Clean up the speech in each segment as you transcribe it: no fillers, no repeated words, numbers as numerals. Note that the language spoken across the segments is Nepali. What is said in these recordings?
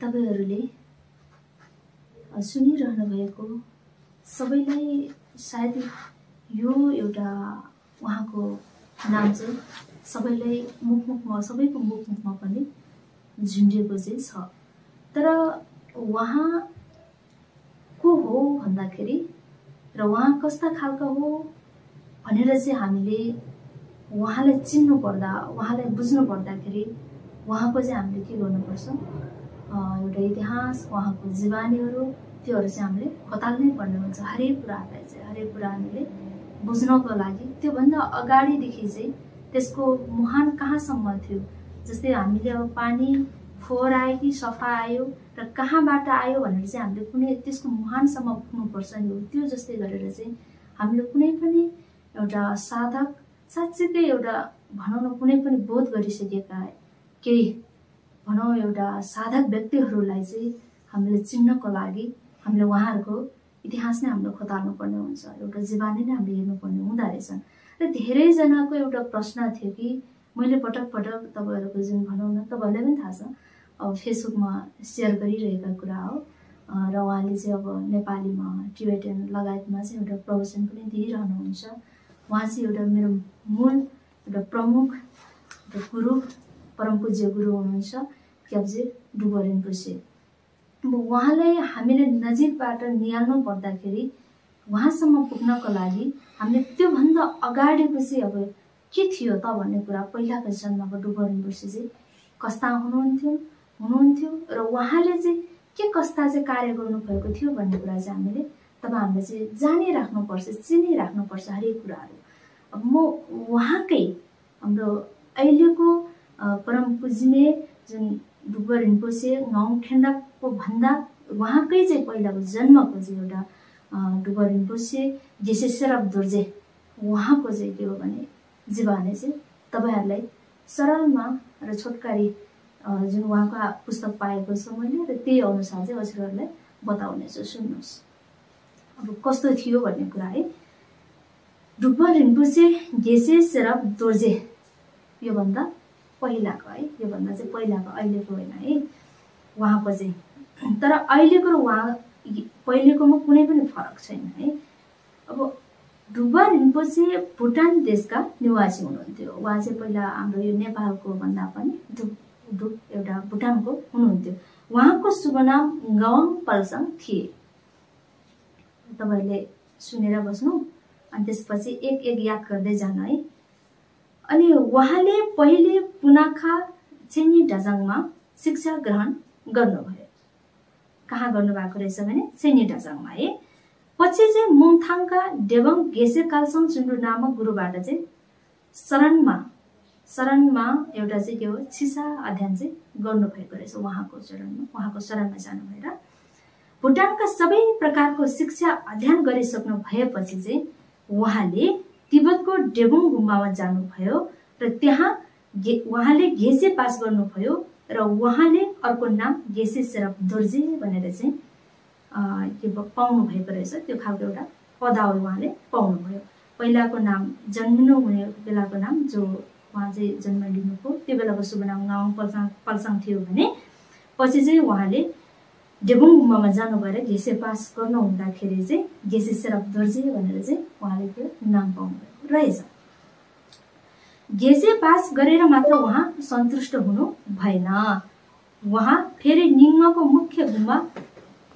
तपाईहरुले सुनिरहनु भएको सबैलाई सायद यो एउटा उहाँको नाम चाहिँ सबैलाई मुखमा सबैको मुखमा पनि झुन्डिएको चाहिँ छ। तर उहाँ को हो भन्दाखेरि र उहाँ कस्ता खालका हो भनेर चाहिँ हामीले उहाँलाई चिन्नु पर्दा उहाँलाई बुझ्नु पर्दाखेरि उहाँको चाहिँ हामीले के गर्नुपर्छ एउटा इतिहास उहाँको जीवनीहरु त्योहरु चाहिँ हामीले खताल्नै पर्ने हुन्छ। हरेक कुरालाई चाहिँ हरेक कुरा हामीले बुझ्नको लागि त्यो भन्दा अगाडिदेखि चाहिँ त्यसको मुहान कहाँसम्म थियो, जस्तै हामीले अब पानी फोहोर आयो कि सफा आयो र कहाँबाट आयो भनेर चाहिँ हामीले कुनै त्यसको मुहानसम्म पुग्नुपर्छ नि। त्यो जस्तै गरेर चाहिँ हामीले कुनै पनि एउटा साधक साच्चै एउटा भनौं न कुनै पनि बोध गरिसकेका केही भनौं एउटा साधक व्यक्तिहरूलाई चाहिँ हामीले चिन्नको लागि हामीले उहाँहरूको इतिहास नै हामीले खोताल्नु पर्ने हुन्छ, एउटा जीवनी नै हामीले हेर्नु पर्ने हुँदा रहेछ। र धेरै जनाको एउटा प्रश्न थियो कि मैले पटक पटक तपाईहरुको जुन भनौं न तपाईहरुलाई पनि थाहा छ अब फेसबुकमा शेयर गरिरहेका कुरा हो र उहाँले चाहिँ अब नेपालीमा टिबेटन लगायतमा चाहिँ एउटा प्रवचन पनि दिइरहनुहुन्छ। उहाँ चाहिँ एउटा मेरो मूल एउटा प्रमुख गुरु परम पूज्य गुरु हुनुहुन्छ ग्याब्जे डुबो रिम्पोछे। अब उहाँलाई हामीले नजिकबाट निहाल्नु पर्दाखेरि उहाँसम्म पुग्नको लागि हामीले त्यो भन्दा अगाडिको चाहिँ अब के थियो त भन्ने कुरा पहिलाको जन्मको डुबो रिम्पोछे चाहिँ कस्ता हुनुहुन्थ्यो र उहाँले चाहिँ के कस्ता चाहिँ कार्य गर्नु भएको थियो भन्ने कुरा चाहिँ हामीले तपाईहरुले चाहिँ जानिराख्नुपर्छ, चिनिराख्नुपर्छ हरेक कुराहरु। अब म उहाँकै हाम्रो अहिलेको परम पूजनीय जुन डुबो रिम्पोछे गाउँ खेण्डाको भन्दा उहाँकै चाहिँ पहिलाको जन्मको चाहिँ एउटा डुबो रिम्पोछे गेसे सेरप दोर्जे उहाँको चाहिँ के हो भने जीवनी चाहिँ तपाईहरुलाई सरलमा र छोटकरी जुन उहाँको पुस्तक पाएको छ मैले र त्यही अनुसार चाहिँ हजुरहरुलाई बताउने छु, सुन्नुस्। अब कस्तो थियो भन्ने कुरा है। डुबो रिम्पोछे गेसे सेरप दोर्जे यो भन्दा पहिलाको है, यो भन्दा चाहिँ पहिलाको अहिलेको हैन है उहाँको चाहिँ। तर अहिलेको र उहाँ पहिलेकोमा कुनै पनि फरक छैन है। अब डुबो रिम्पोछे भुटान देशका निवासी हुनुहुन्थ्यो। उहाँ चाहिँ पहिला हाम्रो यो नेपालको भन्दा पनि एउटा भुटानको हुनुहुन्थ्यो। उहाँको शुभ नाम गावाङ पल्साङ थिए। तपाईहरुले सुनेर बस्नु अनि त्यसपछि एक एक याद गर्दै जानु है। अनि उहाँले पहिले पुनाखा चेनी डाजाङमा शिक्षा ग्रहण गर्नुभयो। कहाँ गर्नुभएको रहेछ भने चेनी डाजाङमा है। पछि चाहिँ मुङथाङका डेबङ गेसे कालसङ चुन्डु नामक गुरुबाट चाहिँ शरणमा एउटा चाहिँ के हो छिसा अध्ययन चाहिँ गर्नुभएको रहेछ। उहाँको शरणमा जानु भएर भुटानका सबै प्रकारको शिक्षा अध्ययन गरिसक्नु भएपछि चाहिँ उहाँले तिब्बतको डेबुङ गुम्बामा जानुभयो र त्यहाँ उहाँले गेसे पास गर्नुभयो र उहाँले अर्को नाम गेसे सेरप दोर्जे भनेर चाहिँ के पाउनु भएको रहेछ। त्यो खालको एउटा पदावली उहाँले पाउनुभयो। पहिलाको नाम जन्मिनु हुने बेलाको नाम जो उहाँ चाहिँ जन्म लिनुको त्यो बेलाको शुभ नाम गाउँ पल्साङ थियो भने पछि चाहिँ उहाँले डेबुङ गुम्बामा जानु भएर गेसे पास गर्नु हुँदाखेरि चाहिँ गेसे सेरप दोर्जे भनेर चाहिँ उहाँले त्यो नाम पाउनुभएको रहेछ। गेसे पास गरेर मात्र उहाँ सन्तुष्ट हुनु भएन। उहाँ फेरि निङमाको मुख्य गुम्बा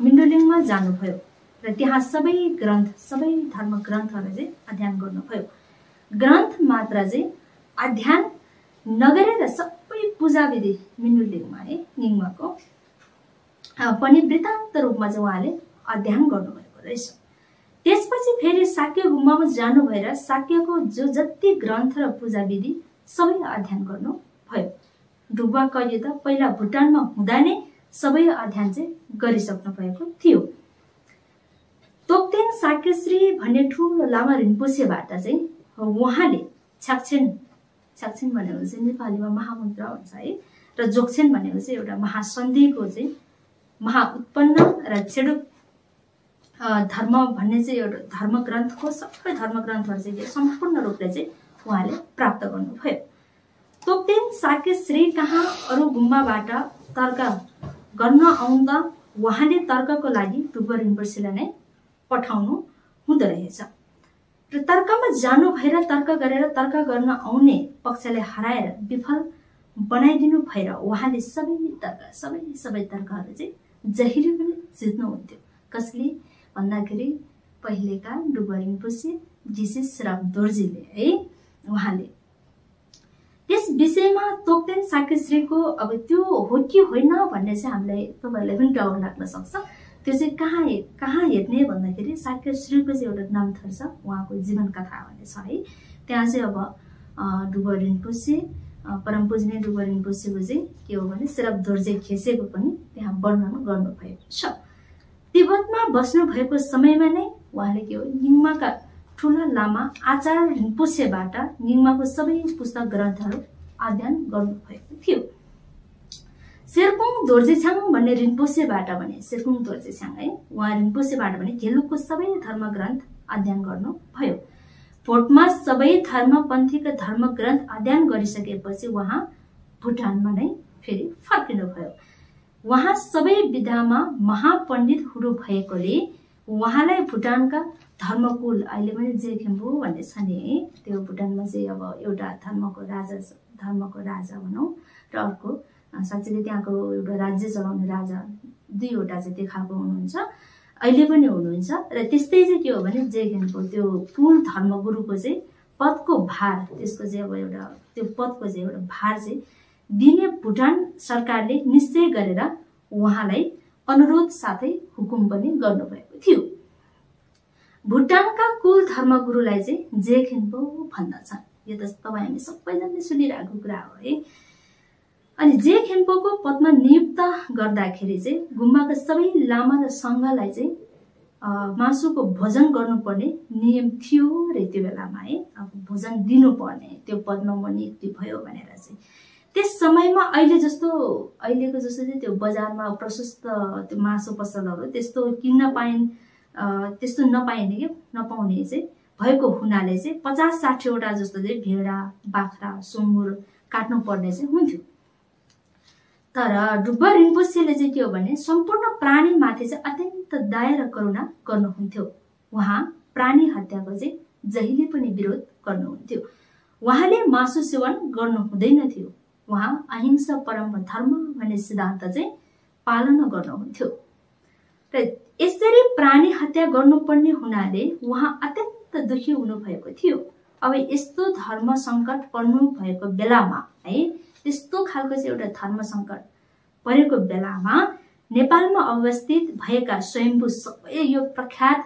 मिन्डोलिङमा जानुभयो र त्यहाँ सबै धर्म ग्रन्थहरु चाहिँ अध्ययन गर्नुभयो। ग्रन्थ मात्र चाहिँ अध्ययन नगरेर सबै पूजा विधि मिन्डोलिङमा है निङमाको पनि वृत्तान्त रूपमा चाहिँ उहाँले अध्ययन गर्नुभएको रहेछ। त्यसपछि फेरि साक्य गुम्बामा जानु भएर साक्यको जो जति ग्रन्थ र पूजा विधि सबै अध्ययन गर्नु भयो। डुबा कहिले त पहिला भुटानमा हुँदा नै सबै अध्ययन चाहिँ गरिसक्नु भएको थियो। तोक्तेन साक्यश्री भन्ने ठुलो लामा रिम्पोछेबाट चाहिँ उहाँले छाक्छेन भनेको चाहिँ नेपालीमा महामन्त्र हुन्छ है र जोक्छेन भनेको चाहिँ एउटा महासन्धिको चाहिँ महाउत्पन्न र छेडुक धर्म भन्ने चाहिँ एउटा धर्म ग्रन्थको सबै धर्म ग्रन्थहरु चाहिँ सम्पूर्ण रूपले चाहिँ उहाँले प्राप्त गर्नुभयो। तोक्तेन साक्यश्री कहाँ अरु गुम्बाबाट तर्क गर्न आउँदा उहाँले तर्कको लागि डुबर रिम्पोछेलाई नै पठाउनु हुँदो रहेछ र तर्कमा जानु भएर तर्क गरेर तर्क गर्न आउने पक्षलाई हराएर विफल बनाइदिनु भएर उहाँले सबै तर्कहरू चाहिँ जहिले पनि जित्नुहुन्थ्यो। कसले भन्दाखेरि पहिलेका डुबर रिम्पोछे जीसी श्राप दोर्जेले है उहाँले त्यस विषयमा तोक्देन साकेश्रीको अब त्यो हो कि होइन भन्ने चाहिँ हामीलाई तपाईहरुलाई पनि डाउट लाग्न सक्छ। त्यो चाहिँ कहाँ हेर्ने भन्दाखेरि साकेश्रीको चाहिँ एउटा नामथर छ, उहाँको जीवन कथा भन्ने छ है। त्यहाँ चाहिँ अब डुबर रिम्पोछे परम पूजनीय डुबर रिम्पोछेको चाहिँ के हो भने श्राप दोर्जे खेसेको पनि त्यहाँ वर्णन गर्नुभएको छ। तिब्बतमा बस्नु भएको समयमा नै उहाँले के हो निङमाका ठुला लामा आचार्य रिम्पोछेबाट निङमाको सबै पुस्तक ग्रन्थहरू अध्ययन गर्नुभएको थियो। शेरकुङ दोर्जेछ्याङ भन्ने रिम्पोछेबाट भने शेरकुङ दोर्जेछ्याङ है उहाँ रिम्पोछेबाट भने गेलुकको सबै धर्म ग्रन्थ अध्ययन गर्नुभयो। भोटमा सबै धर्मपन्थीका धर्म ग्रन्थ अध्ययन गरिसकेपछि उहाँ भुटानमा नै फेरि फर्किनुभयो। उहाँ सबै विधामा महापण्डित हुनु भएकोले उहाँलाई भुटानका धर्मकुल अहिले पनि जेखेम्बु भन्ने छ नि, त्यो भुटानमा चाहिँ अब एउटा धर्मको राजा भनौँ र अर्को साँच्चै त्यहाँको एउटा राज्य चलाउने राजा दुईवटा चाहिँ देखाएको हुनुहुन्छ, अहिले पनि हुनुहुन्छ। र त्यस्तै चाहिँ के हो भने जेखेम्बु त्यो कुल धर्मगुरुको चाहिँ पदको भार त्यसको चाहिँ अब एउटा त्यो पदको चाहिँ एउटा भार चाहिँ दिने भुटान सरकारले निश्चय गरेर उहाँलाई अनुरोध साथै हुकुम पनि गर्नुभएको थियो। भुटानका कुल धर्मगुरुलाई चाहिँ जेखेम्बु भन्दछन्। यो त तपाईँ हामी सबैजनाले सुनिरहेको कुरा हो है। अनि जेखेम्बुको पदमा नियुक्त गर्दाखेरि चाहिँ गुम्बाका सबै लामा र सङ्घलाई चाहिँ मासुको भोजन गर्नुपर्ने नियम थियो रे त्यो बेलामा है। अब भोजन दिनुपर्ने त्यो पदमा म नियुक्ति भयो भनेर चाहिँ त्यस समयमा अहिलेको जस्तो चाहिँ त्यो बजारमा प्रशस्त त्यो मासु पसलहरू त्यस्तो किन्न त्यस्तो नपाउने चाहिँ भएको हुनाले चाहिँ 50-60 वटा जस्तो चाहिँ भेडा बाख्रा सुँगुर काट्नु पर्ने चाहिँ हुन्थ्यो। तर डुबर रिम्पोछेले चाहिँ के हो भने सम्पूर्ण प्राणी माथि चाहिँ अत्यन्त दया र करुणा गर्नुहुन्थ्यो। उहाँ प्राणी हत्याको चाहिँ जहिले पनि विरोध गर्नुहुन्थ्यो। उहाँले मासु सेवन गर्नु हुँदैन थियो। उहाँ अहिंसा परम धर्म भन्ने सिद्धान्त चाहिँ पालना गर्नुहुन्थ्यो र यसरी प्राणी हत्या गर्नुपर्ने हुनाले उहाँ अत्यन्त दुखी हुनुभएको थियो। अब यस्तो धर्म सङ्कट पर्नु भएको बेलामा है त्यस्तो खालको चाहिँ एउटा धर्म सङ्कट परेको बेलामा नेपालमा अवस्थित भएका स्वयम्भू सबै यो प्रख्यात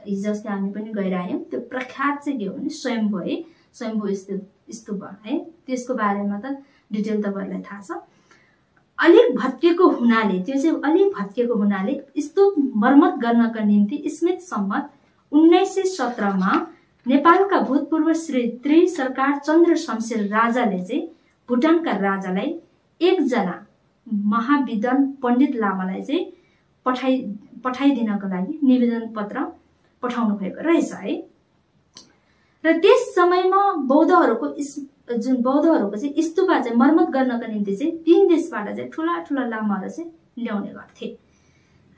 हिजोअस्ति हामी पनि गइरह्यौँ त्यो प्रख्यात चाहिँ के हो भने स्वयम्भू है स्वयम्भू स्तूप है त्यसको बारेमा त डिटेल तपाईहरुलाई थाहा छ। अलिक भत्केको हुनाले स्तूप मर्मत गर्नका निम्ति स्मित सम्मत 1917 मा नेपालका भूतपूर्व श्री त्रि सरकार चन्द्र शमशेर राजाले चाहिँ भुटानका राजालाई एकजना महाविद्वान पण्डित लामालाई चाहिँ पठाइदिनको लागि निवेदन पत्र पठाउनु भएको रहेछ है। र त्यस समयमा बौद्धहरूको चाहिँ स्तूप चाहिँ मर्मत गर्नका निम्ति चाहिँ 3 देशबाट चाहिँ ठुला लामाहरू चाहिँ ल्याउने गर्थे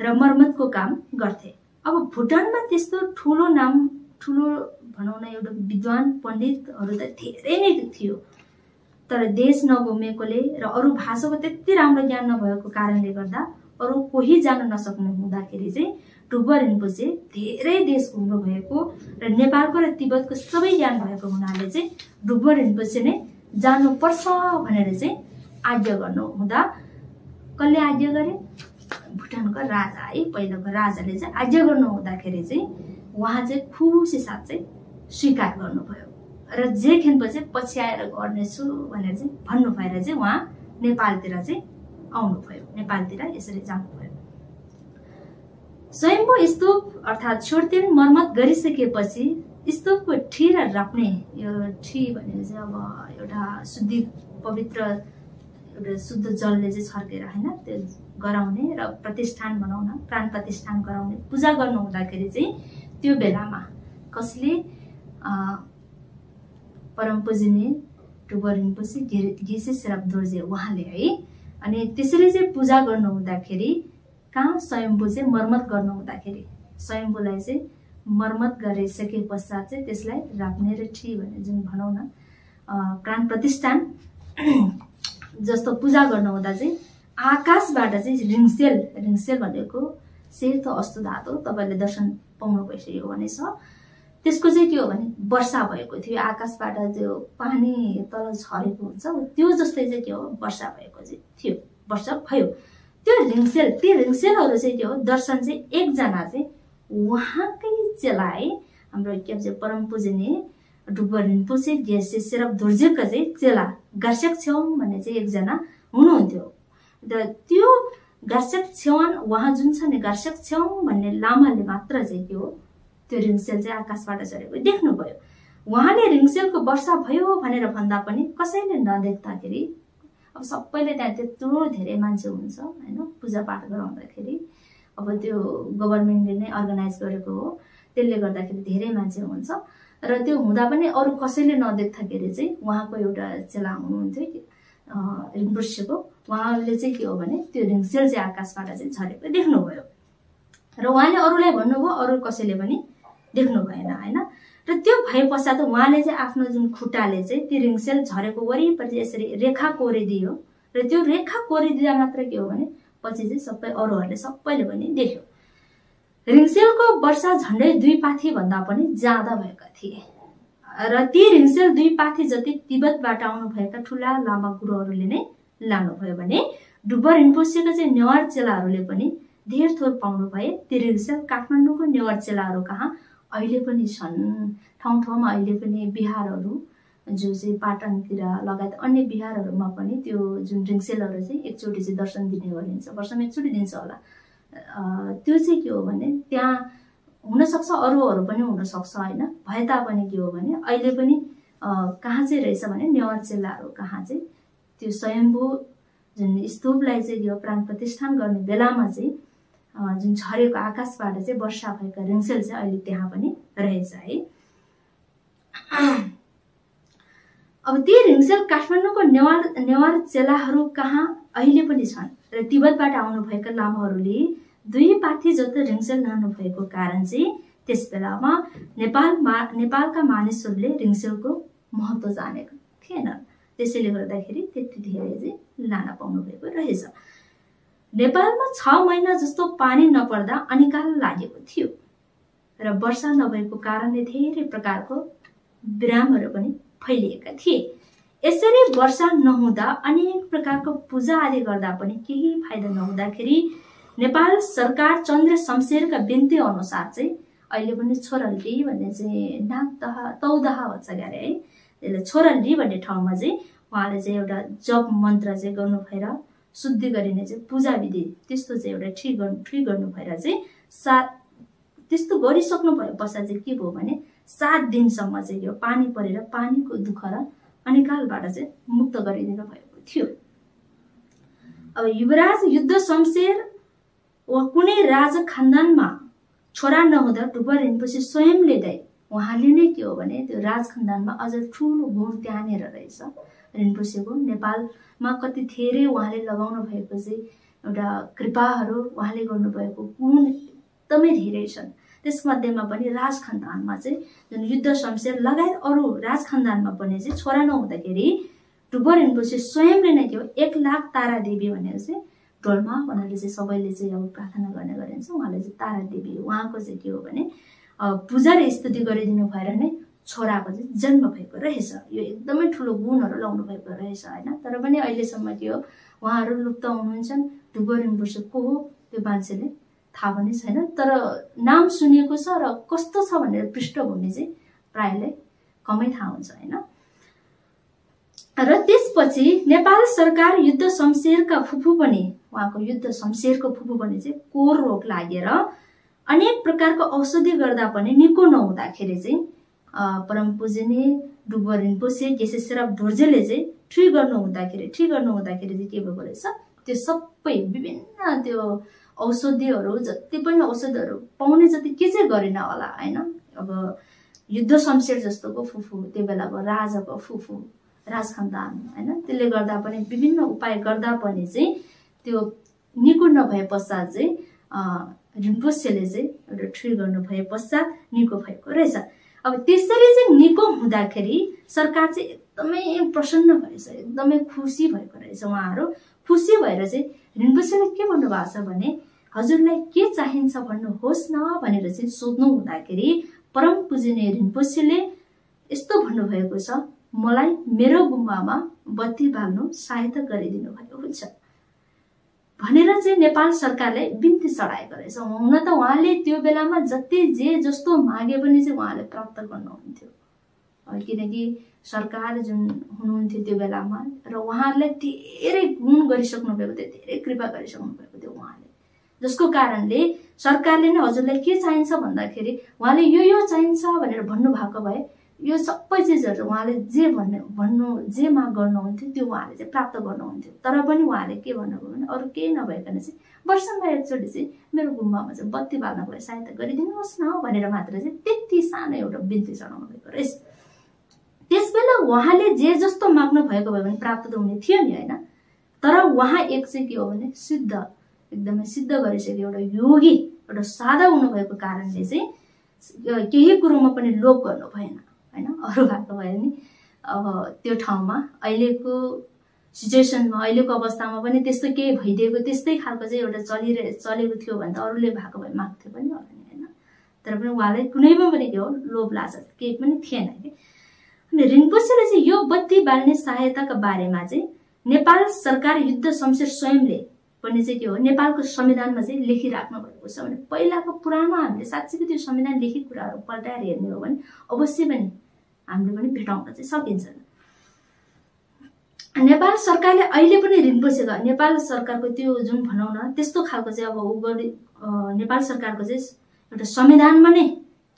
र मर्मतको काम गर्थे। अब भुटानमा त्यस्तो ठुलो भनौँ न एउटा विद्वान पण्डितहरू त धेरै नै थियो, तर देश नघुमेकोले र अरू भाषाको त्यति राम्रो ज्ञान नभएको कारणले गर्दा अरू कोही जान नसक्नु हुँदाखेरि चाहिँ डुबर रिम्पोछे धेरै देश घुम्नु भएको र नेपालको र तिब्बतको सबै ज्ञान भएको हुनाले चाहिँ डुबर रिम्पोछे नै जानुपर्छ भनेर चाहिँ आज्ञा गर्नु हुँदा कसले आज्ञा गरे? भुटानको राजा है पहिलाको राजाले चाहिँ आज्ञा गर्नु हुँदाखेरि चाहिँ उहाँ चाहिँ खुसी साथ चाहिँ स्वीकार गर्नुभयो र जेखेम्बु चाहिँ पछ्याएर गर्नेछु भनेर चाहिँ भन्नु भएर चाहिँ उहाँ नेपालतिर चाहिँ आउनुभयो, नेपालतिर यसरी जानुभयो। स्वयम्भू स्तूप अर्थात् छोर्तेन मर्मत गरिसकेपछि स्तूपको ठी र राप्ने यो ठी भनेको चाहिँ अब एउटा पवित्र एउटा शुद्ध जलले चाहिँ छर्केर हैन त्यो गराउने र प्रतिष्ठान बनाउन प्राण प्रतिष्ठान गराउने पूजा गर्नु हुँदाखेरि चाहिँ त्यो बेलामा कसले परम पूजनीय डुबर रिम्पोछे गेसे श्राप दोर्जे उहाँले है अनि त्यसरी चाहिँ पूजा गर्नु हुँदाखेरि कहाँ स्वयम्भू चाहिँ मर्मत गर्नु हुँदाखेरि स्वयम्भूलाई चाहिँ मर्मत गरिसके पश्चात चाहिँ त्यसलाई राप्नेरठी भन्ने जुन भनौँ न प्राण प्रतिष्ठान जस्तो पूजा गर्नु हुँदा चाहिँ आकाशबाट चाहिँ रिङसेल भनेको सेतो अस्तु धातु तपाईले दर्शन पाउनु भइसक्यो भने छ। त्यसको चाहिँ के हो भने वर्षा भएको थियो, आकाशबाट त्यो पानी तल झरेको हुन्छ त्यो जस्तै चाहिँ के हो वर्षा भएको चाहिँ थियो, वर्षा भयो। त्यो रिङसेलहरू चाहिँ के हो दर्शन चाहिँ एकजना चाहिँ उहाँकै चेला है हाम्रो के भन्छ परम पूजनीय डुबर रिम्पोछे गेसे सेरप धुर्जेका चाहिँ चेला गार्सेक छेवाङ भन्ने चाहिँ एकजना हुनुहुन्थ्यो। र त्यो गार्सेक छेवाङ उहाँ जुन छ नि गार्सेक छेवाङ भन्ने लामाले मात्र चाहिँ के हो त्यो रिङसेल चाहिँ आकाशबाट झरेको देख्नुभयो। उहाँले रिङसेलको वर्षा भयो भनेर भन्दा पनि कसैले नदेख्दाखेरि अब सबैले त्यहाँ त्यत्रो धेरै मान्छे हुन्छ हैन पूजापाठ गराउँदाखेरि अब त्यो गभर्नमेन्टले नै अर्गनाइज गरेको हो त्यसले गर्दाखेरि धेरै मान्छे हुन्छ र त्यो हुँदा पनि अरू कसैले नदेख्दाखेरि चाहिँ उहाँको एउटा चेला हुनुहुन्थ्यो रिम्पोछेको उहाँले चाहिँ के हो भने त्यो रिङसेल चाहिँ आकाशबाट चाहिँ झरेको देख्नुभयो र उहाँले अरूलाई भन्नुभयो अरू कसैले पनि देख्नु भएन हैन। र त्यो भए पश्चात उहाँले चाहिँ आफ्नो जुन खुट्टाले चाहिँ त्यो रिङसेल झरेको वरिपरि यसरी रेखा कोरिदियो र त्यो रेखा कोरिदिँदा मात्र के हो भने पछि चाहिँ सबै अरूहरूले सबैले पनि देख्यो। रिङसेलको वर्षा झन्डै 2 पाथी भन्दा पनि ज्यादा भएका थिए र ती रिङसेल 2 पाथी जति तिब्बतबाट आउनु भएका ठूला लामा गुरुहरूले नै लानुभयो भने डुबर रिम्पोछेका चाहिँ नेवार चेलाहरूले पनि धेर थोर पाउनु भए। ती रिङसेल काठमाडौँको नेवार चेलाहरू कहाँ अहिले पनि छन्, ठाउँ ठाउँमा अहिले पनि बिहारहरू जो चाहिँ पाटनतिर लगायत अन्य बिहारहरूमा पनि त्यो जुन रिङसेलहरू चाहिँ एकचोटि चाहिँ दर्शन दिने गरिन्छ, वर्षमा एकचोटि दिन्छ होला। त्यो चाहिँ के हो भने त्यहाँ हुनसक्छ अरूहरू पनि हुनसक्छ होइन, भए तापनि के हो भने अहिले पनि कहाँ चाहिँ रहेछ भने नेवार चेलाहरू कहाँ चाहिँ त्यो स्वयम्भू जुन स्तूपलाई चाहिँ यो प्राण प्रतिष्ठान गर्ने बेलामा चाहिँ जुन झरेको आकाशबाट चाहिँ वर्षा भएका रिङसेल चाहिँ अहिले त्यहाँ पनि रहेछ है। अब ती रिङसेल काठमाडौँको नेवार चेलाहरू कहाँ अहिले पनि छन् र तिब्बतबाट आउनु भएका लामाहरूले 2 पाथी जति रिङसेल लानु भएको कारण चाहिँ त्यस बेलामा नेपालका मानिसहरूले रिङसेलको महत्त्व जानेको थिएन, त्यसैले गर्दाखेरि त्यति धेरै चाहिँ लान पाउनु भएको रहेछ। नेपालमा 6 महिना जस्तो पानी नपर्दा अनिकाल लागेको थियो र वर्षा नभएको कारणले धेरै प्रकारको विरामहरू पनि फैलिएका थिए। यसरी वर्षा नहुँदा अनेक प्रकारको पूजा आदि गर्दा पनि केही फाइदा नहुँदाखेरि नेपाल सरकार चन्द्र शमशेरका बिन्ती अनुसार चाहिँ अहिले पनि छोरल्ली भन्ने चाहिँ तौदाहा भन्छ गरे है, त्यसले छोरल्ली भन्ने ठाउँमा चाहिँ उहाँले चाहिँ एउटा जप मन्त्र चाहिँ गर्नु भएर शुद्धि गरिने चाहिँ पूजा विधि त्यस्तो चाहिँ एउटा ठिक गर्नु भएर चाहिँ त्यस्तो गरिसक्नु भए पश्चात चाहिँ के भयो भने 7 दिनसम्म चाहिँ यो पानी परेर पानीको दुःख र अनिकालबाट चाहिँ मुक्त गरिदिनु भएको थियो। अब युवराज युद्ध शमशेर वा कुनै राजा खानदानमा छोरा नहुँदा डुबर रिम्पोछे स्वयंले नै उहाँले नै के हो भने त्यो राज खानदानमा अझ ठुलो गुण त्यहाँनेर रहेछ रिम्पोछेको। नेपालमा कति धेरै उहाँले लगाउनु भएको चाहिँ एउटा कृपाहरू उहाँले गर्नुभएको गुण एकदमै धेरै छन्। त्यसमध्येमा पनि राज खानदानमा चाहिँ जुन युद्ध शमशेर लगायत अरू राज खानदानमा पनि चाहिँ छोरा नहुँदाखेरि डुबर रिम्पोछे स्वयंले नै त्यो 1 लाख तारा देवी भनेर चाहिँ ढोलमा भनेर चाहिँ सबैले चाहिँ अब प्रार्थना गर्ने गरिन्छ। उहाँले चाहिँ तारा देवी उहाँको चाहिँ के हो भने पूजा र स्तुति गरिदिनु भएर नै छोराको चाहिँ जन्म भएको रहेछ। यो एकदमै ठुलो गुणहरू लाउनु भएको रहेछ हैन। तर पनि अहिलेसम्म के हो उहाँहरू लुप्त हुनुहुन्छ। डुबर रिम्पोछे को हो त्यो मान्छेले थाहा पनि छैन, तर नाम सुनिएको छ र कस्तो छ भनेर पृष्ठभूमि चाहिँ प्रायलाई कमै थाहा हुन्छ हैन। र त्यसपछि नेपाल सरकार युद्ध शमशेरका फुफू पनि उहाँको युद्ध शमशेरको फुफू पनि चाहिँ कोर रोग लागेर अनेक प्रकारको औषधि गर्दा पनि निको नहुँदाखेरि चाहिँ परम पूजनीय डुबर रिम्पोछे गेसे सेरप धुर्जेले चाहिँ ठिक गर्नु हुँदाखेरि चाहिँ के भएको रहेछ त्यो सबै विभिन्न त्यो औषधिहरू जति पनि औषधिहरू पाउने जति के चाहिँ गरेन होला हैन। अब युद्ध शमशेर जस्तोको फुफू त्यो बेलाको राजाको फुफू राज खानदान हैन, त्यसले गर्दा पनि विभिन्न उपाय गर्दा पनि चाहिँ त्यो निको नभए पश्चात चाहिँ रिम्पोछेले चाहिँ एउटा ट्री गर्नु भए पश्चात निको भएको रहेछ। अब त्यसरी चाहिँ निको हुँदाखेरि सरकार चाहिँ एकदमै प्रसन्न भएछ, एकदमै खुसी भएको रहेछ। उहाँहरू खुसी भएर चाहिँ रिम्पोछेले के भन्नुभएको छ भने हजुरलाई के चाहिन्छ भन्नुहोस् न भनेर चाहिँ सोध्नु हुँदाखेरि परम पूजनीय रिम्पोछेले यस्तो भन्नुभएको छ, मलाई मेरो गुम्बामा बत्ती बाल्नु सहायता गरिदिनु भएको हुन्छ भनेर चाहिँ नेपाल सरकारले बिन्ती चढाएको रहेछ। हुन त उहाँले त्यो बेलामा जति जे जस्तो मागे पनि चाहिँ उहाँले प्राप्त गर्नुहुन्थ्यो, किनकि सरकार जुन हुनुहुन्थ्यो त्यो बेलामा र उहाँहरूलाई धेरै गुण गरिसक्नु भएको थियो, धेरै कृपा गरिसक्नु भएको थियो उहाँले, जसको कारणले सरकारले नै हजुरलाई के चाहिन्छ भन्दाखेरि उहाँले यो चाहिन्छ भनेर भन्नुभएको भए यो सबै चिजहरू उहाँले जे माग गर्नुहुन्थ्यो त्यो उहाँले चाहिँ प्राप्त गर्नुहुन्थ्यो। तर पनि उहाँले के भन्नुभयो भने अरू केही नभइकन चाहिँ वर्षमा एकचोटि चाहिँ मेरो गुम्बामा चाहिँ बत्ती बाल्नको लागि सहायता गरिदिनुहोस् न भनेर मात्र चाहिँ त्यति सानो एउटा बिन्ती चढाउनु भएको रहेछ। त्यसबेला उहाँले जे जस्तो माग्नु भएको भयो भने प्राप्त त हुने थियो नि हैन, तर उहाँ एक चाहिँ के हो भने सिद्ध, एकदमै सिद्ध गरिसक्यो एउटा योगी, एउटा साधा हुनुभएको कारणले चाहिँ केही कुरोमा पनि लोभ गर्नु भएन हैन। अरू भएको भयो नि अब त्यो ठाउँमा अहिलेको सिचुएसनमा, अहिलेको अवस्थामा पनि त्यस्तो केही भइदिएको त्यस्तै खालको चाहिँ एउटा चलेको थियो भने त अरूले भएको भए माग्थ्यो पनि होला नि हैन। तर पनि उहाँलाई कुनैमा पनि के हो लोभ लालच केही पनि थिएन कि। अनि रिम्पोछेले चाहिँ यो बत्ती बाल्ने सहायताका बारेमा चाहिँ नेपाल सरकार युद्ध शमशेर स्वयंले पनि चाहिँ के हो नेपालको संविधानमा चाहिँ लेखिराख्नु भएको छ भने पहिलाको पुरानो हामीले साँच्चैको त्यो संविधान लेखेको कुराहरू पल्टाएर हेर्ने हो भने अवश्य पनि हामीले पनि भेटाउन चाहिँ सकिन्छ। नेपाल सरकारले अहिले पनि रिम्पोछेका नेपाल सरकारको त्यो जुन भनौँ न त्यस्तो खालको चाहिँ अब नेपाल सरकारको चाहिँ एउटा संविधानमा नै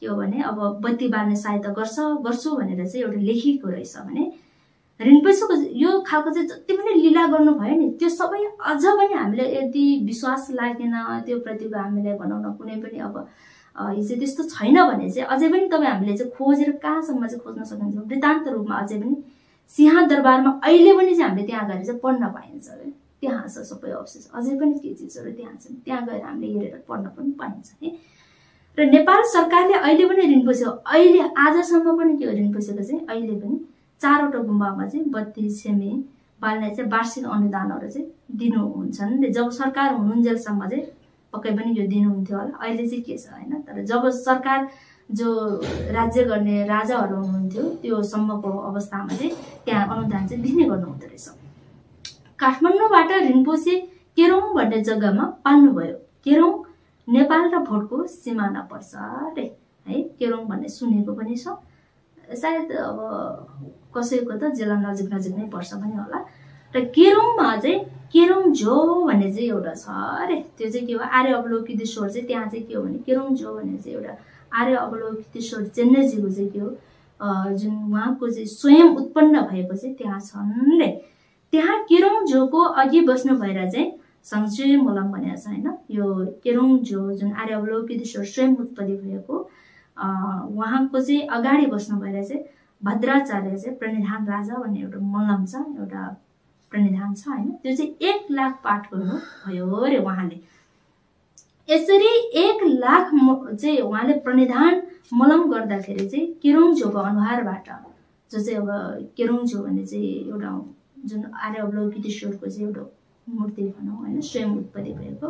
के हो भने अब बत्ती बाल्ने सहायता गर्छु भनेर चाहिँ एउटा लेखिएको रहेछ भने रिम्पोछेको यो खालको चाहिँ जति पनि लीला गर्नु भयो नि त्यो सबै अझ पनि हामीले यदि विश्वास लागेन त्यो प्रतिको हामीलाई भनौँ न कुनै पनि अब यो चाहिँ त्यस्तो छैन भने चाहिँ अझै पनि तपाईँ हामीले चाहिँ खोजेर कहाँसम्म चाहिँ खोज्न सकिन्छ वृत्तान्त रूपमा अझै पनि सिंहदरबारमा अहिले पनि चाहिँ हामीले त्यहाँ गएर चाहिँ पढ्न पाइन्छ है। त्यहाँ छ सबै अवशेष, अझै पनि के चिजहरू त्यहाँ छन्, त्यहाँ गएर हामीले हेरेर पढ्न पनि पाइन्छ है। र नेपाल सरकारले अहिले पनि रिम्पोछेको अहिले आजसम्म पनि के हो रिम्पोछेको चाहिँ अहिले पनि 4वटा गुम्बामा चाहिँ बत्ती छेमे बाल्ने चाहिँ वार्षिक अनुदानहरू चाहिँ दिनुहुन्छन्। जब सरकार हुनुहुन्जेलसम्म चाहिँ पक्कै पनि यो दिनुहुन्थ्यो होला, अहिले चाहिँ के छ हैन। तर जब सरकार जो राज्य गर्ने राजाहरू हुनुहुन्थ्यो त्यो सम्मको अवस्थामा चाहिँ त्यहाँ अनुदान चाहिँ दिने गर्नुहुँदो रहेछ। काठमाडौँबाट रिम्पोछे केरोङ भन्ने जग्गामा पाल्नुभयो। केरोङ नेपाल र भोटको सिमाना पर्छ रे है। केरोङ भन्ने सुनेको पनि छ, सायद अब कसैको त जिल्ला नजिक नै पर्छ पनि होला। र केरोङमा चाहिँ केरोङ झो भन्ने चाहिँ एउटा छ अरे, त्यो चाहिँ के हो आर्य अवलोकितेश्वर चाहिँ त्यहाँ चाहिँ के हो भने केरोङ झो भन्ने चाहिँ एउटा आर्य अवलोकितेश्वर चेन्नईजीको चाहिँ के हो जुन उहाँको चाहिँ स्वयं उत्पन्न भएको चाहिँ त्यहाँ छन् रे। त्यहाँ केरोङ झोको अघि बस्नु भएर चाहिँ सङ्चे मोलम भनेको छ हैन। यो केरोङ झो जुन आर्य अवलोकितेश्वर स्वयं उत्पत्ति भएको उहाँको चाहिँ अगाडि बस्नु भएर चाहिँ भद्राचार्य चाहिँ प्रणिधान राजा भन्ने एउटा मल्लम छ, एउटा प्रणिधान छ हैन। त्यो चाहिँ 1 लाख पाठ गर्नु भयो रे उहाँले। यसरी 1 लाख चाहिँ उहाँले प्रणिधान मलम गर्दाखेरि चाहिँ केरोङ झोको अनुहारबाट जो चाहिँ अब केरोङ झो भन्ने चाहिँ एउटा जुन आर्य अवलोकितेश्वरको चाहिँ एउटा मूर्ति भनौँ हैन स्वयं उत्पत्ति भएको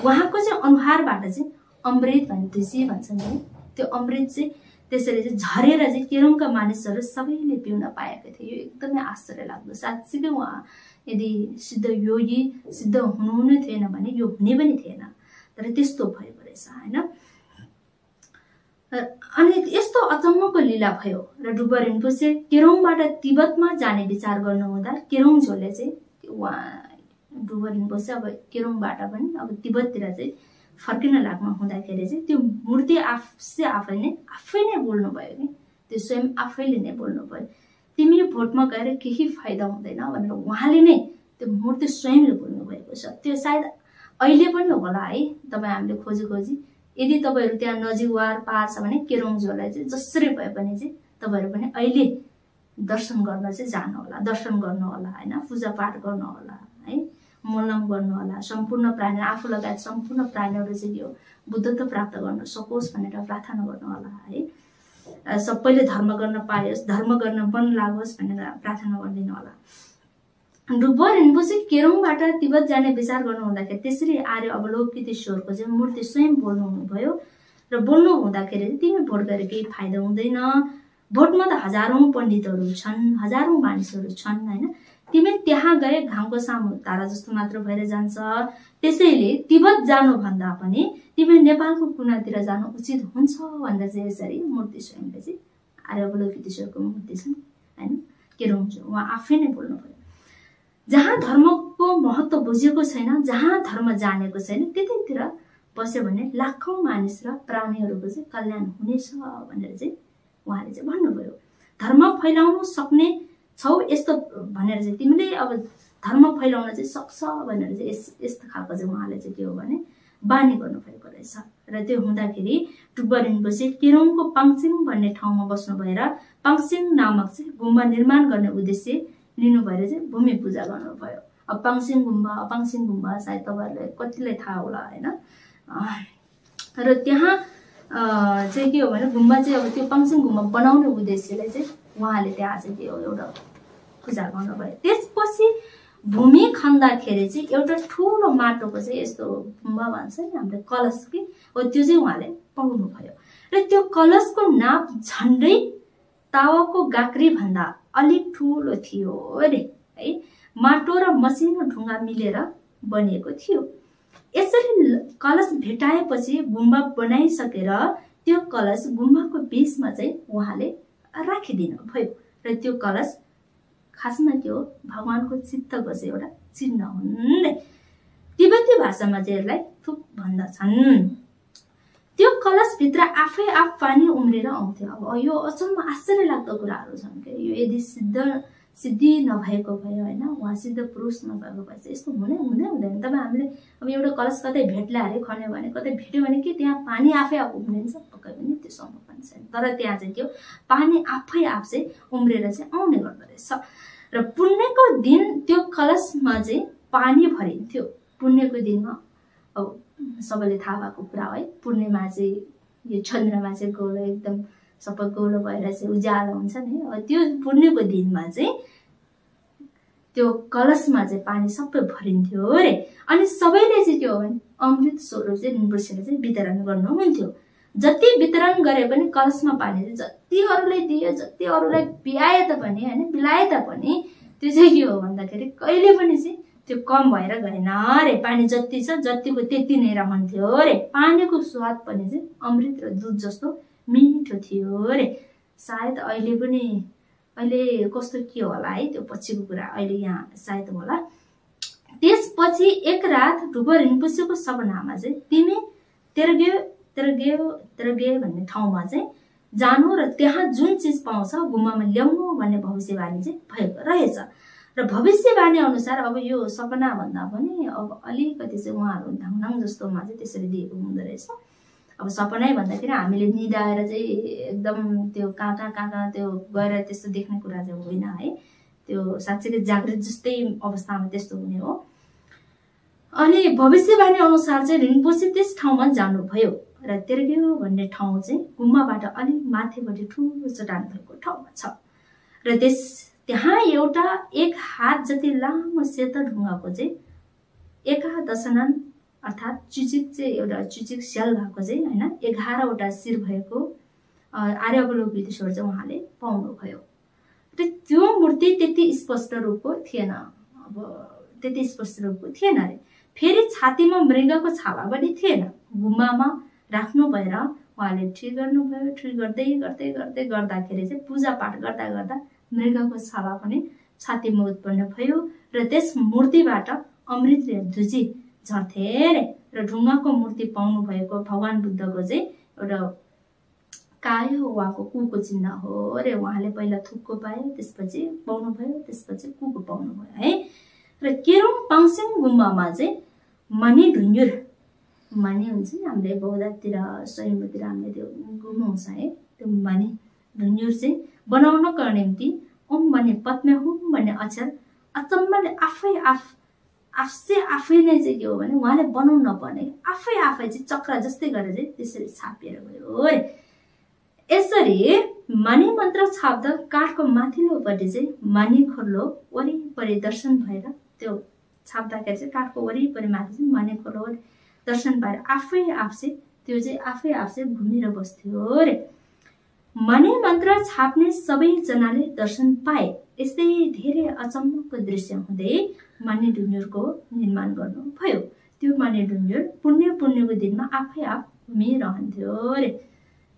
उहाँको चाहिँ अनुहारबाट चाहिँ अमृत भन्ने तुलसी भन्छन् नि, त्यो अमृत चाहिँ त्यसरी चाहिँ झरेर चाहिँ केरोङका मानिसहरू सबैले पिउन पाएका थिए। यो एकदमै आश्चर्य लाग्दो। साँच्चीकै उहाँ यदि सिद्ध योगी सिद्ध हुनुहुने थिएन भने यो हुने पनि थिएन, तर त्यस्तो भएको रहेछ हैन। अनि यस्तो अचम्मको लीला भयो र डुबर रिम्पोछे केरोङबाट तिब्बतमा जाने विचार गर्नुहुँदा केरोङ झोले चाहिँ उहाँ डुबर रिम्पोछे अब केरोङबाट पनि अब तिब्बततिर चाहिँ फर्किन लाग्नु हुँदाखेरि चाहिँ त्यो मूर्ति आफै नै बोल्नु भयो कि त्यो स्वयं आफैले नै बोल्नु भयो, तिमी भोटमा गएर केही फाइदा हुँदैन भनेर उहाँले नै त्यो मूर्ति स्वयंले बोल्नु भएको छ। त्यो सायद अहिले पनि होला है। तपाईँ हामीले खोजी यदि तपाईँहरू त्यहाँ नजिक वार पार छ भने केरोङ झोलाई चाहिँ जसरी भए पनि चाहिँ तपाईँहरू पनि अहिले दर्शन गर्न चाहिँ जानु होला, दर्शन गर्नु होला हैन, पूजापाठ गर्नु होला है, मोलम गर्नु होला। सम्पूर्ण प्राणी आफू लगायत सम्पूर्ण प्राणीहरू चाहिँ यो बुद्धत्व प्राप्त गर्न सकोस् भनेर प्रार्थना गर्नु होला है। सबैले धर्म गर्न पायोस्, धर्म गर्न मन लागोस् भनेर प्रार्थना गरिदिनु होला। ड्रुप रिम्पोछे केरोङबाट तिब्बत जाने विचार गर्नु हुँदाखेरि त्यसरी आर्य अवलोकितेश्वरको चाहिँ मूर्ति स्वयं बोल्नु हुनुभयो र बोल्नु हुँदाखेरि तिमी भोट गरेर केही फाइदा हुँदैन, भोटमा त हजारौं पण्डितहरू छन्, हजारौं मानिसहरू छन् हैन, तिमी त्यहाँ गए घामको सामु तारा जस्तो मात्र भएर जान्छ, त्यसैले तिब्बत जानु भन्दा पनि तिमी नेपालको कुनातिर जानु उचित हुन्छ भनेर चाहिँ यसरी मूर्ति स्वयंले चाहिँ आर्य अवलोकितेश्वरको मूर्ति छन् हैन, केरोङ उहाँ आफै नै बोल्नु भयो। जहाँ धर्मको महत्त्व बुझेको छैन, जहाँ धर्म जानेको छैन, त्यतैतिर बस्यो भने लाखौं मानिस र प्राणीहरूको चाहिँ कल्याण हुनेछ भनेर चाहिँ उहाँले चाहिँ भन्नुभयो। धर्म फैलाउन सक्ने छौ यस्तो भनेर चाहिँ तिमीले अब धर्म फैलाउन चाहिँ सक्छ भनेर चाहिँ यस्तो खालको चाहिँ उहाँले चाहिँ के हो भने बानी गर्नुभएको रहेछ। र त्यो हुँदाखेरि ड्रुप रिम्पोछे केरोङको पाङसिङ भन्ने ठाउँमा बस्नु भएर पाङसिङ नामक चाहिँ गुम्बा निर्माण गर्ने उद्देश्य लिनु भएर चाहिँ भूमि पूजा गर्नुभयो। अब पाङसिङ गुम्बा सायद तपाईहरुलाई कतिलाई थाहा होला हैन। र त्यहाँ चाहिँ के हो भने गुम्बा चाहिँ अब त्यो पाङसिङ गुम्बा बनाउने उद्देश्यले चाहिँ उहाँले त्यहाँ चाहिँ के हो एउटा पूजा गर्नुभयो। त्यसपछि भूमि खन्दाखेरि चाहिँ एउटा ठुलो माटोको चाहिँ यस्तो गुम्बा भन्छ नि हामीले कलश कि हो, त्यो चाहिँ उहाँले पाउनुभयो। र त्यो कलशको नाप झन्डै तावाको गाक्री भन्दा अलिक ठुलो थियो अरे है, माटो र मसिनो ढुङ्गा मिलेर बनिएको थियो। यसरी कलश भेटाएपछि गुम्बा बनाइसकेर त्यो कलश गुम्बाको बीचमा चाहिँ उहाँले राखिदिनु भयो। र त्यो कलश खासमा के हो, भगवानको चित्तको चाहिँ एउटा चिन्ह हुन्। तिब्बती भाषामा चाहिँ यसलाई थुप भन्दछन्। त्यो कलश भित्र आफै आफ पानी उम्रेर आउँथ्यो। अब यो अचम्म आश्चर्य लाग्दो कुराहरू छन् के, यो यदि सिद्धि नभएको भयो हैन, उहाँ सिद्ध पुरुष नभएको भए चाहिँ यस्तो हुँदैन। तब हामीले अब एउटा कलश कतै भेट्ला अरे खन्यो भने, कतै भेट्यो भने के त्यहाँ पानी आफै आफ उम्रिन्छ, पक्कै पनि त्यो सम्भव पनि छैन। तर त्यहाँ चाहिँ के हो, पानी आफै आफ चाहिँ उम्रेर चाहिँ आउने गर्दो रहेछ। र पुण्यको दिन त्यो कलशमा चाहिँ पानी भरिन्थ्यो। पुण्यको दिनमा अब सबैले थाहा भएको कुरा है, पूर्णिमा चाहिँ यो चन्द्रमा चाहिँ गोलो एकदम सबै गोलो भएर चाहिँ उज्यालो हुन्छ नि, त्यो पुण्यको दिनमा चाहिँ त्यो कलशमा चाहिँ पानी सबै भरिन्थ्यो अरे। अनि सबैले चाहिँ के हो भने अमृत स्वरूप चाहिँ रिम्पोछेले चाहिँ वितरण गर्नुहुन्थ्यो। जति वितरण गरे पनि कलशमा पानी चाहिँ जति अरूलाई दियो, जति अरूलाई पियाए तापनि हैन, पिलाए तापनि त्यो चाहिँ के हो भन्दाखेरि कहिले पनि चाहिँ त्यो कम भएर गएन अरे। पानी जति छ जतिको त्यति नै रहन्थ्यो अरे। पानीको स्वाद पनि चाहिँ अमृत र दूध जस्तो मिठो थियो अरे। सायद अहिले पनि, अहिले कस्तो के होला है त्यो पछिको कुरा, अहिले यहाँ सायद होला। त्यसपछि एक रात ड्रुप रिम्पोछेको सपनामा चाहिँ तिमी तेर्गे भन्ने ठाउँमा चाहिँ जानु र त्यहाँ जुन चिज पाउँछ गुम्बामा ल्याउनु भन्ने भविष्यवाणी चाहिँ भएको रहेछ। र भविष्यवाणी अनुसार अब यो सपना भन्दा पनि अब अलिकति चाहिँ उहाँहरू ढाङढाङ जस्तोमा चाहिँ त्यसरी दिएको हुँदो रहेछ। अब सपनै भन्दाखेरि हामीले निदाएर चाहिँ एकदम त्यो कहाँ त्यो गएर त्यस्तो देख्ने कुरा चाहिँ होइन है, त्यो साँच्चै जागृत जस्तै अवस्थामा त्यस्तो हुने हो। अनि भविष्यवाणी अनुसार चाहिँ रिम्पोछे त्यस ठाउँमा जानुभयो र तेर्गे भन्ने ठाउँ चाहिँ गुम्बाबाट अलिक माथिपट्टि ठुलो चट्टान भएको ठाउँमा छ। र त्यहाँ एउटा 1 हात जति लामो सेतो ढुङ्गाको चाहिँ एकादशनन अर्थात् चुचिक चाहिँ एउटा चुचिक स्याल भएको चाहिँ हैन 11वटा शिर भएको आर्य अवलोकितेश्वर चाहिँ उहाँले पाउनुभयो। र त्यो मूर्ति त्यति स्पष्ट रूपको थिएन, अब त्यति स्पष्ट रूपको थिएन अरे। फेरि छातीमा मृगको छाला पनि थिएन। गुम्बामा राख्नु भएर उहाँले ठिक गर्नुभयो। ठिक गर्दै गर्दाखेरि चाहिँ पूजापाठ गर्दा मृगको छाला पनि छातीमा उत्पन्न भयो र त्यस मूर्तिबाट अमृत र धुजी झर्थे रे। र ढुङ्गाको मूर्ति पाउनु भएको भगवान बुद्धको चाहिँ एउटा काय हो, उहाँको कुको चिन्ह हो रे। उहाँले पहिला थुक्को पाए, त्यसपछि पाउनु भयो, त्यसपछि कुको पाउनु भयो है। र केरोङ पाङसिङ गुम्बामा चाहिँ मणि ढुङ्गुर, मणि हुन्छ नि हामीले बौद्धतिर स्वयम्भूतिर हामीले त्यो गुमाउँछ है, त्यो मणि ढुङ्गुर चाहिँ बनाउनको निम्ति ओम भन्ने पद्मे हुम भन्ने अक्षर अचम्मले आफै नै चाहिँ के हो भने उहाँले बनाउनु नपर्ने आफै चाहिँ चक्र जस्तै गरेर चाहिँ त्यसरी छापिएर गयो रे। यसरी मणि मन्त्र छाप्दा काठको माथिल्लोपट्टि चाहिँ मणि खोलो वरिपरि दर्शन भएर त्यो छाप्दाखेरि चाहिँ काठको वरिपरि माथि चाहिँ मणि खोलो दर्शन भएर आफै चाहिँ त्यो चाहिँ आफै चाहिँ घुमेर बस्थ्यो रे। मणि मन्त्र छाप्ने सबैजनाले दर्शन पाए। यस्तै धेरै अचम्मको दृश्य हुँदै मणि ढुङ्गुरको निर्माण गर्नु भयो। त्यो मणि ढुङ्गुर पुण्यको दिनमा आफै घुमिरहन्थ्यो रे।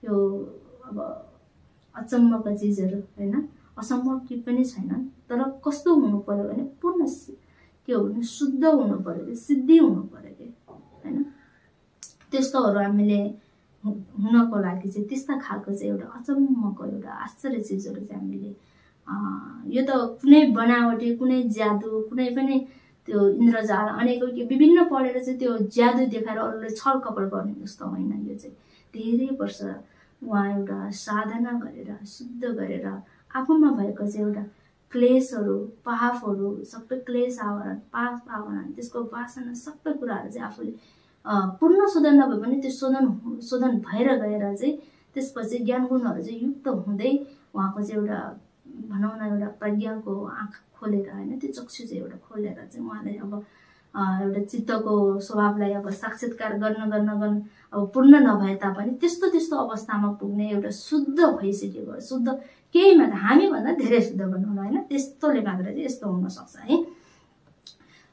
यो अब अचम्मका चिजहरू हैन, असम्भव के पनि छैन, तर कस्तो हुनु पर्यो भने पूर्ण के हो भने शुद्ध हुनु पर्यो, सिद्धि हुनु पर्यो के हैन। त्यस्तोहरू हामीले हुनको लागि चाहिँ त्यस्ता खालको चाहिँ एउटा अचम्मको एउटा आश्चर्य चिजहरू चाहिँ हामीले यो त कुनै बनावटी कुनै जादु कुनै पनि त्यो इन्द्रजाल अनेकौं विभिन्न पढेर चाहिँ त्यो जादु देखाएर अरूले छल कपट गर्ने जस्तो होइन। यो चाहिँ धेरै वर्ष उहाँ एउटा साधना गरेर शुद्ध गरेर आफूमा भएको चाहिँ एउटा क्लेशहरू पापहरू सबै क्लेश आवरण पाप आवरण त्यसको वासना सबै कुराहरू चाहिँ आफूले पूर्ण शोधन नभए पनि त्यो शोधन भएर गएर चाहिँ त्यसपछि ज्ञान गुणहरू चाहिँ युक्त हुँदै उहाँको चाहिँ एउटा भनौँ न एउटा प्रज्ञाको आँखा खोलेर हैन, त्यो चक्षु चाहिँ एउटा खोलेर चाहिँ उहाँले अब एउटा चित्तको स्वभावलाई अब साक्षात्कार गर्न अब पूर्ण नभए तापनि त्यस्तो अवस्थामा पुग्ने एउटा शुद्ध भइसकेको शुद्ध केही मात्र हामीभन्दा धेरै शुद्ध बनाउनु हैन, त्यस्तोले मात्र चाहिँ यस्तो हुन सक्छ है।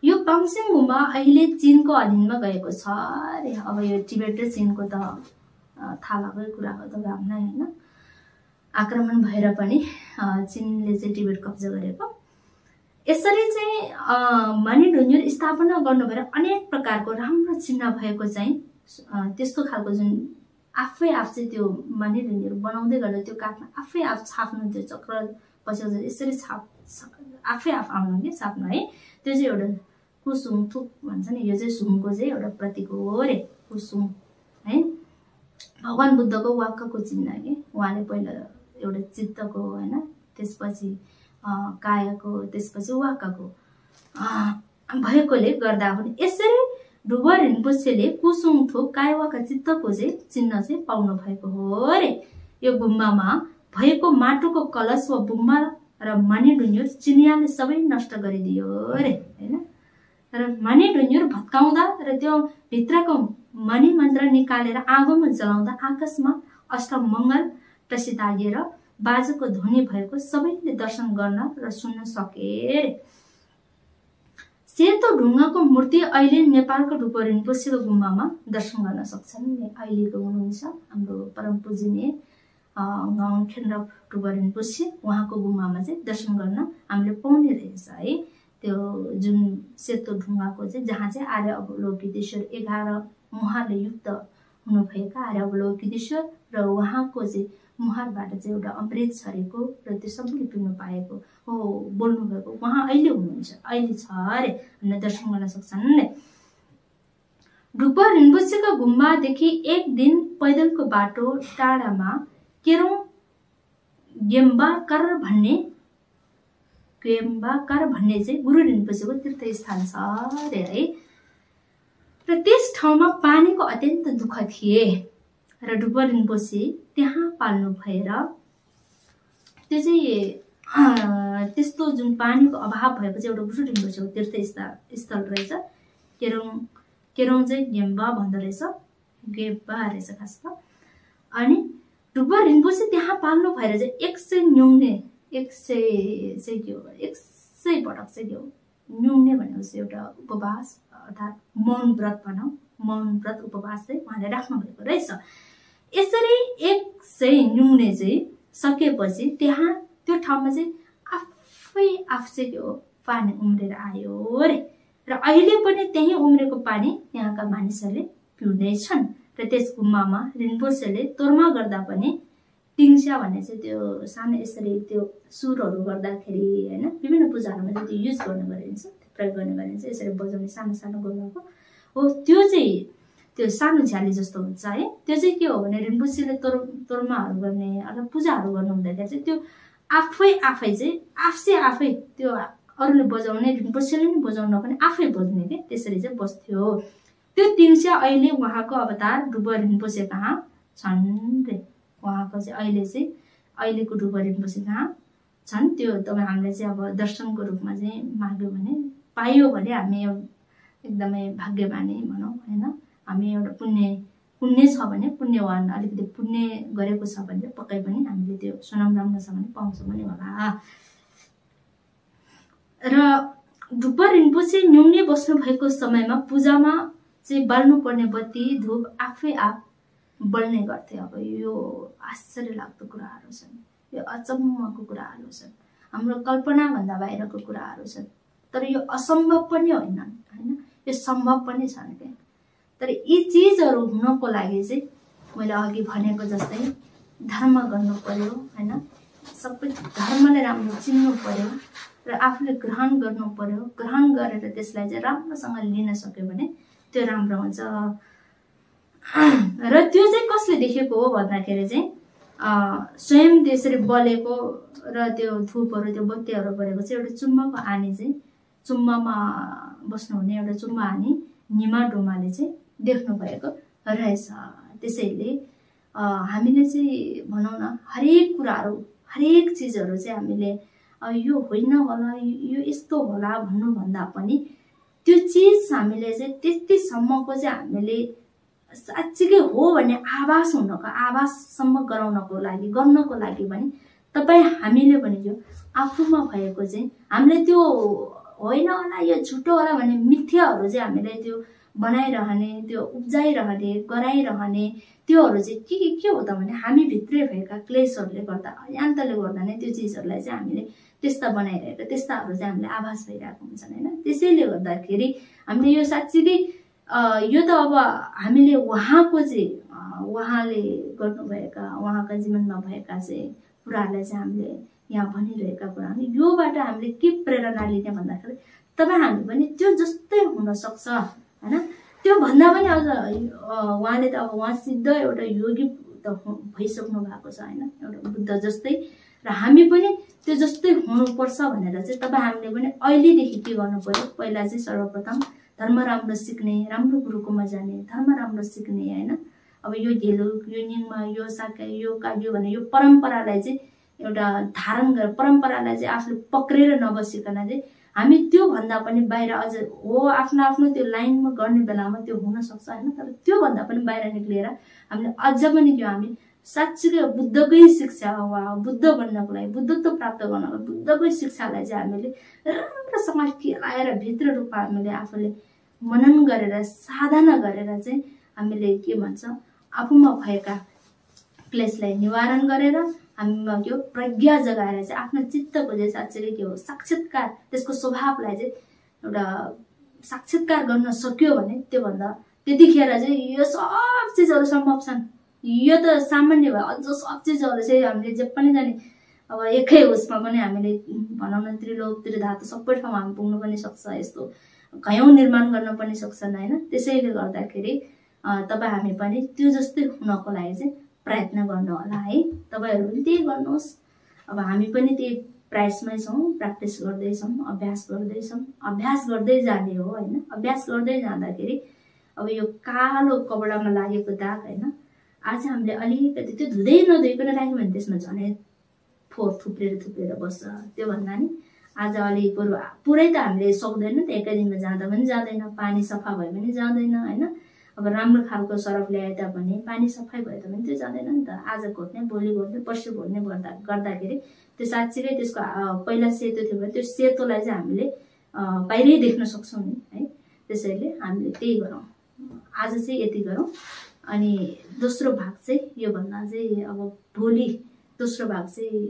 यो पाङसेङ गुम्बा अहिले चीनको अधीनमा गएको छ अरे। अब यो तिब्बत र चीनको त थाहा भएकै कुरा हो त हामीलाई हैन, आक्रमण भएर पनि चीनले चाहिँ तिब्बत कब्जा गरेको। यसरी चाहिँ मणि ढुङ्गुर स्थापना गर्नु भएर अनेक प्रकारको राम्रो चिन्ह भएको चाहिँ त्यस्तो खालको जुन आफै चाहिँ त्यो मणि ढुङ्गुर बनाउँदै गर्दा त्यो काठमा आफै छाप्नु, त्यो चक्र पछि यसरी आफै आउनु कि छाप्नु है, त्यो चाहिँ एउटा कुसुङ थुक भन्छ नि, यो चाहिँ सुङको चाहिँ एउटा प्रतीक हो रे कुसुङ है। भगवान बुद्धको वाक्यको चिन्ह के उहाँले पहिला एउटा चित्तको हैन, त्यसपछि कायको, त्यसपछि वाक्यको भएकोले गर्दा हुन्। यसरी डुबर रिम्पोछेले कुसुङ थोक कायवाका चित्तको चाहिँ चिन्ह चाहिँ पाउनु भएको हो रे। यो गुम्बामा भएको माटोको कलश वा बुम्बा र मणि ढुङ्गुर चिनियाले सबै नष्ट गरिदियो रे हैन। र मणि ढुङ्गुर भत्काउँदा र त्यो भित्रको मणि मन्त्र निकालेर आगोमा जलाउँदा आकाशमा अष्टमङ्गल प्रसिद्धागिएर बाजाको ध्वनि भएको सबैले दर्शन गर्न र सुन्न सके रे। सेतो ढुङ्गाको मूर्ति अहिले नेपालको डुबर रिम्पोछेको गुम्बामा दर्शन गर्न सक्छन्। अहिलेको हुनुहुन्छ हाम्रो परम पूजनीय गाउँखेन्द्र डुबर रिम्पोछे, उहाँको गुम्बामा चाहिँ दर्शन गर्न हामीले पाउने रहेछ है। त्यो जुन सेतो ढुङ्गाको चाहिँ जहाँ चाहिँ आर्य अवलोकितेश्वर 11 मुहारले युक्त हुनुभएका आर्य अवलोकितेश्वर र उहाँको चाहिँ मुहारबाट चाहिँ एउटा अमृत छरेको र त्यो सबैले पिउनु पाएको हो बोल्नु भएको उहाँ अहिले हुनुहुन्छ, अहिले छ अरे, हामीले दर्शन गर्न सक्छन् नि। डुबर रिम्पोछेका गुम्बादेखि एक दिन पैदलको बाटो टाढामा केरोङ गेम्बाकर भन्ने चाहिँ गुरु रिम्पोछेको तीर्थस्थान छ अरे है। र त्यस ठाउँमा पानीको अत्यन्त दुःख थिए र डुबर रिम्पोछे त्यहाँ पाल्नु भएर त्यो चाहिँ त्यस्तो जुन पानीको अभाव भएको चाहिँ एउटा गुरु रिम्पोछेको तीर्थस्थल रहेछ। केरोङ चाहिँ गेम्बा भन्दो रहेछ, गेम्बा रहेछ खासमा। अनि डुबर रिम्पोछे त्यहाँ पाल्नु भएर चाहिँ 100 न्युङ्ने 100 के हो 100 पटक चाहिँ के हो न्युङ्ने भनेपछि एउटा उपवास अर्थात् मौन व्रत भनौँ, मौन व्रत उपवास चाहिँ उहाँले राख्नु भएको रहेछ। यसरी 100 न्युङ्ने चाहिँ सकेपछि त्यहाँ त्यो ठाउँमा चाहिँ आफै चाहिँ के हो पानी उम्रेर आयो रे। र अहिले पनि त्यही उम्रेको पानी यहाँका मानिसहरूले पिउँदैछन्। र त्यस गुम्बामा रिम्पोछेले तोर्मा गर्दा पनि टिङ्सा भन्ने चाहिँ त्यो सानो यसरी त्यो सुरहरू गर्दाखेरि हैन विभिन्न पूजाहरूमा चाहिँ त्यो युज गर्ने गरिन्छ, प्रयोग गर्ने गरिन्छ, यसरी बजाउने सानो सानो गोलाको हो। त्यो चाहिँ त्यो सानो झ्याली जस्तो हुन्छ है। त्यो चाहिँ के हो भने रिम्पोछेले तोर्माहरू गर्ने अथवा पूजाहरू गर्नु हुँदाखेरि चाहिँ त्यो आफै चाहिँ आफै त्यो अरूले बजाउने रिम्पोछेले नि बजाउन पनि आफै बज्ने के त्यसरी चाहिँ बस्थ्यो। त्यो तिङ्सा अहिले उहाँको अवतार ड्रुप रिम्पोछे कहाँ छन् रे। उहाँको चाहिँ अहिलेको ड्रुप रिम्पोछे कहाँ छन् त्यो तपाईँ हामीले चाहिँ अब दर्शनको रूपमा चाहिँ माग्यो भने पाइयो भने हामी एकदमै भाग्यमानी भनौँ होइन। हामी एउटा पुण्य छ भने पुण्यवान अलिकति पुण्य गरेको छ भने पक्कै पनि हामीले त्यो सुनाम राम्रो छ भने पाउँछौँ पनि होला। र ड्रुप रिम्पोछे न्युङ्ने बस्नु भएको समयमा पूजामा चाहिँ बाल्नुपर्ने बत्ती धूप आफै बल्ने गर्थे। अब यो आश्चर्य लाग्दो कुराहरू छन्, यो अचम्मको कुराहरू छन्, हाम्रो कल्पनाभन्दा बाहिरको कुराहरू छन्। तर यो असम्भव पनि होइन, यो सम्भव पनि छन् क्या। तर यी चिजहरू हुनको लागि चाहिँ मैले अघि भनेको जस्तै धर्म गर्नु पर्यो होइन। सबै धर्मले राम्रो चिन्नु पर्यो र आफूले ग्रहण गर्नु पर्यो। ग्रहण गरेर त्यसलाई चाहिँ राम्रोसँग लिन सक्यो भने त्यो राम्रो हुन्छ। र त्यो चाहिँ कसले देखेको हो भन्दाखेरि चाहिँ स्वयं त्यसरी बलेको र त्यो धुपहरू त्यो बत्तीहरू गरेको चाहिँ एउटा चुम्माको आनी चाहिँ चुम्मामा बस्नुहुने एउटा चुम्मा आनी निमा डोमाले चाहिँ देख्नु भएको रहेछ। त्यसैले हामीले चाहिँ भनौँ न हरेक कुराहरू हरेक चिजहरू चाहिँ हामीले यो होइन होला यो यस्तो होला भन्नुभन्दा पनि त्यो चिज हामीले चाहिँ त्यतिसम्मको चाहिँ हामीले साँच्चीकै हो भन्ने आभाससम्म गर्नको लागि पनि तपाईँ हामीले पनि यो आफूमा भएको चाहिँ हामीले त्यो होइन होला यो झुटो होला भन्ने मिथ्याहरू चाहिँ हामीले त्यो बनाइरहने त्यो उब्जाइरहने गराइरहने त्योहरू चाहिँ के हो त भने हामी भित्रै भएका क्लेशहरूले गर्दा यान्तले गर्दा नै त्यो चिजहरूलाई चाहिँ हामीले त्यस्ता बनाइरहेको त्यस्ताहरू चाहिँ हामीले आभास भइरहेको हुन्छन् होइन। त्यसैले गर्दाखेरि हामीले यो साँच्चीकै यो त अब हामीले उहाँको चाहिँ उहाँले गर्नुभएका उहाँका जीवनमा भएका चाहिँ कुराहरूलाई चाहिँ हामीले यहाँ भनिरहेका कुरा योबाट हामीले के प्रेरणा लिने भन्दाखेरि तपाईँ हामी पनि त्यो जस्तै हुनसक्छ होइन। त्यो भन्दा पनि अझ उहाँले त अब उहाँ सिद्ध एउटा योगी त भइसक्नु भएको छ होइन, एउटा बुद्ध जस्तै। र हामी पनि त्यो जस्तै हुनुपर्छ भनेर चाहिँ तपाईँ हामीले पनि अहिलेदेखि के गर्नु पर्यो पहिला चाहिँ सर्वप्रथम धर्म राम्रो सिक्ने, राम्रो गुरुकोमा जाने, धर्म राम्रो सिक्ने होइन। अब यो ढेलो यो निङमा यो साका यो काग्यो भने यो परम्परालाई चाहिँ एउटा धारण गरेर परम्परालाई चाहिँ आफूले पक्रेर नबसिकन चाहिँ हामी त्यो भन्दा पनि बाहिर अझ हो आफ्नो त्यो लाइनमा गर्ने बेलामा त्यो हुन सक्छ होइन। तर त्यो भन्दा पनि बाहिर निक्लिएर हामीले अझ पनि त्यो हामी साँच्चीकै बुद्धकै शिक्षा वा बुद्ध बन्नको लागि बुद्धत्व प्राप्त गर्नको बुद्धकै शिक्षालाई चाहिँ हामीले राम्रोसँग केलाएर भित्र रूपमा हामीले आफूले मनन गरेर साधना गरेर चाहिँ हामीले के भन्छ आफूमा भएका क्लेशलाई निवारण गरेर हामीमा त्यो प्रज्ञा जगाएर चाहिँ आफ्नो चित्तको चाहिँ साँच्चै के हो साक्षात्कार त्यसको स्वभावलाई चाहिँ एउटा साक्षात्कार गर्न सक्यो भने त्योभन्दा त्यतिखेर चाहिँ यो सब चिजहरू सम्भव छन्। यो त सामान्य भयो अझ सब चिजहरू चाहिँ हामीले जे पनि जाने अब एकै उसमा पनि हामीले भनौँ न त्रिलोक त्रिधातु सबै ठाउँमा हामी पुग्नु पनि सक्छ, यस्तो कयौँ निर्माण गर्न पनि सक्छन् होइन। त्यसैले गर्दाखेरि तपाईँ हामी पनि त्यो जस्तै हुनको लागि चाहिँ प्रयत्न गर्नु होला है। तपाईँहरू पनि त्यही गर्नुहोस्। अब हामी पनि त्यही प्रयासमै छौँ, प्र्याक्टिस गर्दैछौँ, अभ्यास गर्दै जाने हो होइन। अभ्यास गर्दै जाँदाखेरि अब यो कालो कपडामा लागेको दाग होइन आज हामीले अलिकति त्यो धुँदै नधुइकन राख्यो भने त्यसमा झनै फोहोर थुप्रेर बस्छ। त्यो भन्दा नि आज अलि बरु पुरै त हामीले सक्दैन नि त एकै दिनमा जाँदा पनि जाँदैन, पानी सफा भयो भने जाँदैन होइन। अब राम्रो खालको सरफ ल्याए तापनि पानी सफाइ भयो भने त्यो जाँदैन नि त। आज घोट्ने भोलि घोट्ने पर्सि घोट्ने गर्दाखेरि त्यो साँच्चीकै त्यसको पहिला सेतो थियो भने त्यो सेतोलाई चाहिँ हामीले बाहिरै देख्न सक्छौँ नि है। त्यसैले हामीले त्यही गरौँ, आज चाहिँ यति गरौँ। अनि दोस्रो भाग चाहिँ योभन्दा चाहिँ अब भोलि दोस्रो भाग चाहिँ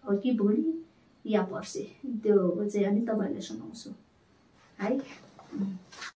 अब कि भोलि या पर्सि त्यो चाहिँ अनि तपाईँहरूलाई सुनाउँछु है।